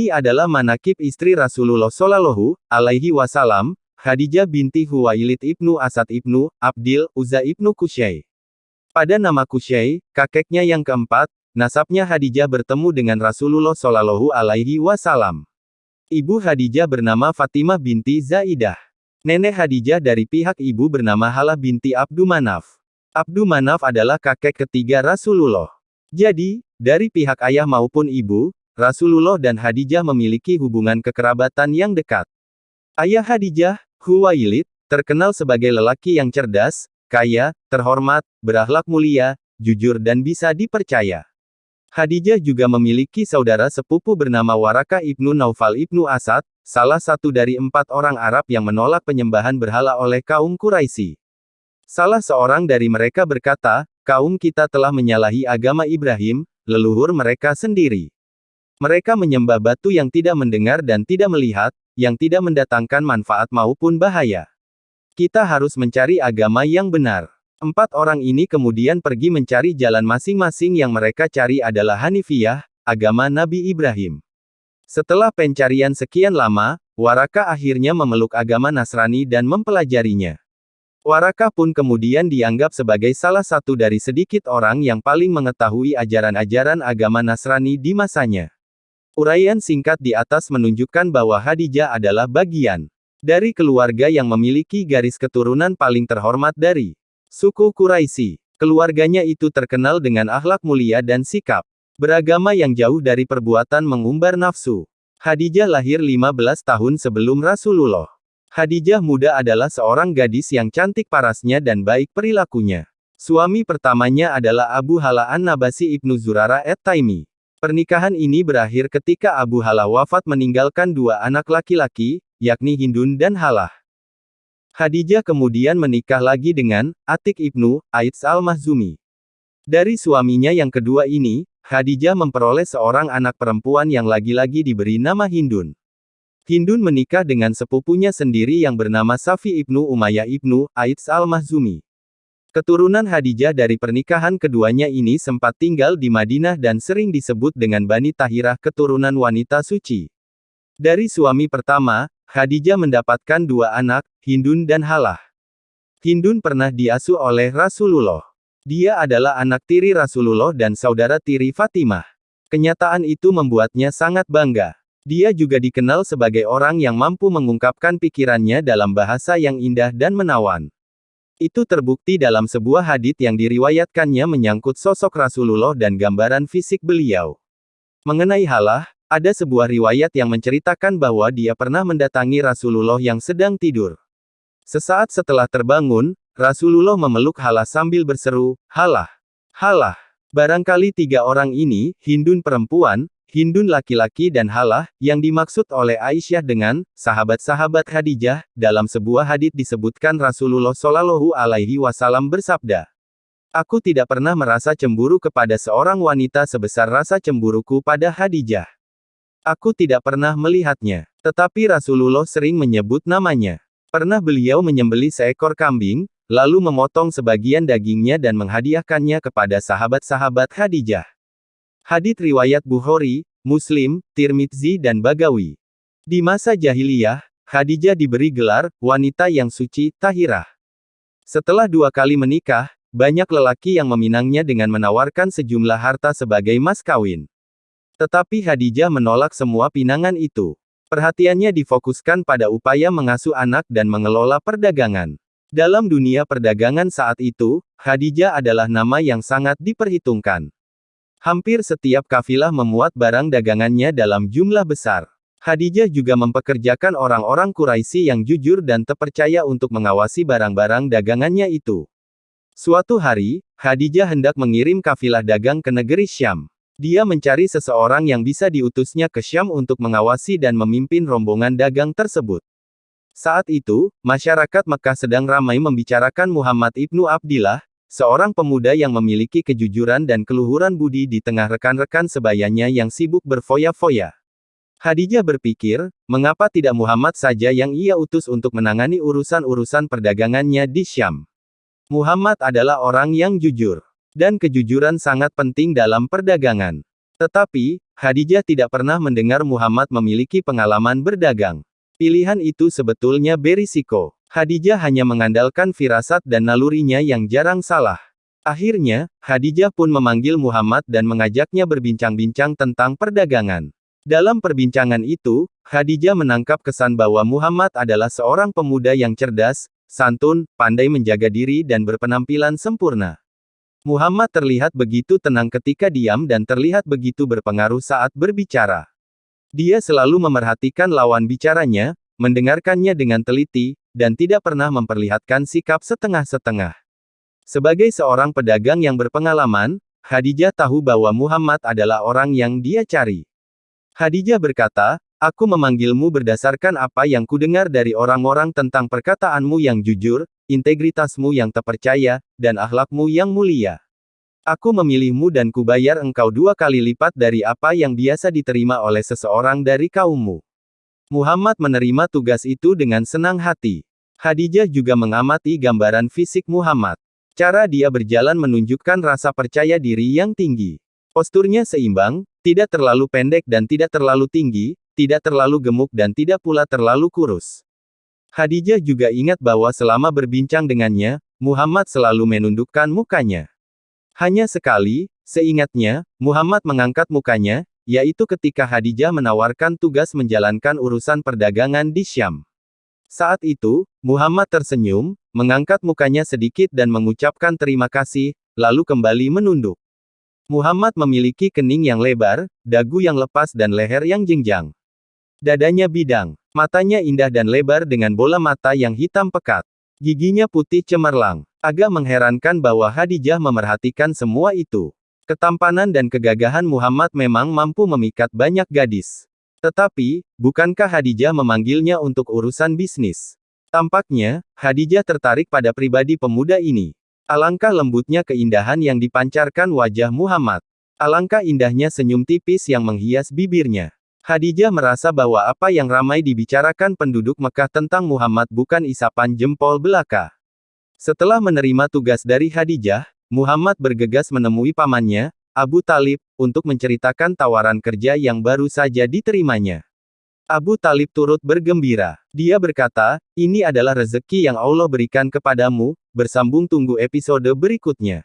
Ini adalah manakib istri Rasulullah Shallallahu Alaihi Wasallam, Khadijah binti Khuwailid ibnu Asad ibnu Abdil Uzza ibnu Qusay. Pada nama Qusay, kakeknya yang keempat, nasabnya Khadijah bertemu dengan Rasulullah Shallallahu Alaihi Wasallam. Ibu Khadijah bernama Fatimah binti Zaidah. Nenek Khadijah dari pihak ibu bernama Halah binti Abdu Manaf. Abdu Manaf adalah kakek ketiga Rasulullah. Jadi, dari pihak ayah maupun ibu, Rasulullah dan Khadijah memiliki hubungan kekerabatan yang dekat. Ayah Khadijah, Khuwailid, terkenal sebagai lelaki yang cerdas, kaya, terhormat, berakhlak mulia, jujur dan bisa dipercaya. Khadijah juga memiliki saudara sepupu bernama Warakah ibnu Naufal ibnu Asad, salah satu dari 4 orang Arab yang menolak penyembahan berhala oleh kaum Quraisy. Salah seorang dari mereka berkata, kaum kita telah menyalahi agama Ibrahim, leluhur mereka sendiri. Mereka menyembah batu yang tidak mendengar dan tidak melihat, yang tidak mendatangkan manfaat maupun bahaya. Kita harus mencari agama yang benar. 4 orang ini kemudian pergi mencari jalan masing-masing. Yang mereka cari adalah Hanifiyah, agama Nabi Ibrahim. Setelah pencarian sekian lama, Warakah akhirnya memeluk agama Nasrani dan mempelajarinya. Warakah pun kemudian dianggap sebagai salah satu dari sedikit orang yang paling mengetahui ajaran-ajaran agama Nasrani di masanya. Uraian singkat di atas menunjukkan bahwa Khadijah adalah bagian dari keluarga yang memiliki garis keturunan paling terhormat dari suku Quraisy. Keluarganya itu terkenal dengan akhlak mulia dan sikap beragama yang jauh dari perbuatan mengumbar nafsu. Khadijah lahir 15 tahun sebelum Rasulullah. Khadijah muda adalah seorang gadis yang cantik parasnya dan baik perilakunya. Suami pertamanya adalah Abu Halah an-Nabasi ibnu Zurarah at-Taimi. Pernikahan ini berakhir ketika Abu Halah wafat meninggalkan 2 anak laki-laki, yakni Hindun dan Halah. Khadijah kemudian menikah lagi dengan Atik ibnu Aits al-Mahzumi. Dari suaminya yang kedua ini, Khadijah memperoleh seorang anak perempuan yang lagi-lagi diberi nama Hindun. Hindun menikah dengan sepupunya sendiri yang bernama Safi ibnu Umayyah ibnu Aits al-Mahzumi. Keturunan Khadijah dari pernikahan keduanya ini sempat tinggal di Madinah dan sering disebut dengan Bani Tahirah, keturunan wanita suci. Dari suami pertama, Khadijah mendapatkan 2 anak, Hindun dan Halah. Hindun pernah diasuh oleh Rasulullah. Dia adalah anak tiri Rasulullah dan saudara tiri Fatimah. Kenyataan itu membuatnya sangat bangga. Dia juga dikenal sebagai orang yang mampu mengungkapkan pikirannya dalam bahasa yang indah dan menawan. Itu terbukti dalam sebuah hadits yang diriwayatkannya menyangkut sosok Rasulullah dan gambaran fisik beliau. Mengenai Halah, ada sebuah riwayat yang menceritakan bahwa dia pernah mendatangi Rasulullah yang sedang tidur. Sesaat setelah terbangun, Rasulullah memeluk Halah sambil berseru, "Halah! Halah!" Barangkali 3 orang ini, Hindun perempuan, Hindun laki-laki dan Halah, yang dimaksud oleh Aisyah dengan sahabat-sahabat Khadijah. Dalam sebuah hadits disebutkan Rasulullah Shallallahu Alaihi Wasallam bersabda, "Aku tidak pernah merasa cemburu kepada seorang wanita sebesar rasa cemburuku pada Khadijah. Aku tidak pernah melihatnya, tetapi Rasulullah sering menyebut namanya. Pernah beliau menyembelih seekor kambing, lalu memotong sebagian dagingnya dan menghadiahkannya kepada sahabat-sahabat Khadijah." Hadits riwayat Bukhari, Muslim, Tirmidzi dan Bagawi. Di masa jahiliyah, Khadijah diberi gelar wanita yang suci, tahirah. Setelah 2 kali menikah, banyak lelaki yang meminangnya dengan menawarkan sejumlah harta sebagai mas kawin. Tetapi Khadijah menolak semua pinangan itu. Perhatiannya difokuskan pada upaya mengasuh anak dan mengelola perdagangan. Dalam dunia perdagangan saat itu, Khadijah adalah nama yang sangat diperhitungkan. Hampir setiap kafilah memuat barang dagangannya dalam jumlah besar. Khadijah juga mempekerjakan orang-orang Quraisy yang jujur dan terpercaya untuk mengawasi barang-barang dagangannya itu. Suatu hari, Khadijah hendak mengirim kafilah dagang ke negeri Syam. Dia mencari seseorang yang bisa diutusnya ke Syam untuk mengawasi dan memimpin rombongan dagang tersebut. Saat itu, masyarakat Mekah sedang ramai membicarakan Muhammad ibnu Abdillah, seorang pemuda yang memiliki kejujuran dan keluhuran budi di tengah rekan-rekan sebayanya yang sibuk berfoya-foya. Khadijah berpikir, mengapa tidak Muhammad saja yang ia utus untuk menangani urusan-urusan perdagangannya di Syam. Muhammad adalah orang yang jujur. Dan kejujuran sangat penting dalam perdagangan. Tetapi, Khadijah tidak pernah mendengar Muhammad memiliki pengalaman berdagang. Pilihan itu sebetulnya berisiko. Khadijah hanya mengandalkan firasat dan nalurinya yang jarang salah. Akhirnya, Khadijah pun memanggil Muhammad dan mengajaknya berbincang-bincang tentang perdagangan. Dalam perbincangan itu, Khadijah menangkap kesan bahwa Muhammad adalah seorang pemuda yang cerdas, santun, pandai menjaga diri dan berpenampilan sempurna. Muhammad terlihat begitu tenang ketika diam dan terlihat begitu berpengaruh saat berbicara. Dia selalu memerhatikan lawan bicaranya, mendengarkannya dengan teliti, dan tidak pernah memperlihatkan sikap setengah-setengah. Sebagai seorang pedagang yang berpengalaman, Khadijah tahu bahwa Muhammad adalah orang yang dia cari. Khadijah berkata, "Aku memanggilmu berdasarkan apa yang kudengar dari orang-orang tentang perkataanmu yang jujur, integritasmu yang terpercaya, dan akhlakmu yang mulia. Aku memilihmu dan kubayar engkau 2 kali lipat dari apa yang biasa diterima oleh seseorang dari kaummu." Muhammad menerima tugas itu dengan senang hati. Khadijah juga mengamati gambaran fisik Muhammad. Cara dia berjalan menunjukkan rasa percaya diri yang tinggi. Posturnya seimbang, tidak terlalu pendek dan tidak terlalu tinggi, tidak terlalu gemuk dan tidak pula terlalu kurus. Khadijah juga ingat bahwa selama berbincang dengannya, Muhammad selalu menundukkan mukanya. Hanya sekali, seingatnya, Muhammad mengangkat mukanya, yaitu ketika Khadijah menawarkan tugas menjalankan urusan perdagangan di Syam. Saat itu, Muhammad tersenyum, mengangkat mukanya sedikit dan mengucapkan terima kasih, lalu kembali menunduk. Muhammad memiliki kening yang lebar, dagu yang lepas dan leher yang jenjang. Dadanya bidang, matanya indah dan lebar dengan bola mata yang hitam pekat. Giginya putih cemerlang. Agak mengherankan bahwa Khadijah memerhatikan semua itu. Ketampanan dan kegagahan Muhammad memang mampu memikat banyak gadis. Tetapi, bukankah Khadijah memanggilnya untuk urusan bisnis? Tampaknya, Khadijah tertarik pada pribadi pemuda ini. Alangkah lembutnya keindahan yang dipancarkan wajah Muhammad. Alangkah indahnya senyum tipis yang menghias bibirnya. Khadijah merasa bahwa apa yang ramai dibicarakan penduduk Mekah tentang Muhammad bukan isapan jempol belaka. Setelah menerima tugas dari Khadijah, Muhammad bergegas menemui pamannya, Abu Talib, untuk menceritakan tawaran kerja yang baru saja diterimanya. Abu Talib turut bergembira. Dia berkata, "Ini adalah rezeki yang Allah berikan kepadamu." Bersambung tunggu episode berikutnya.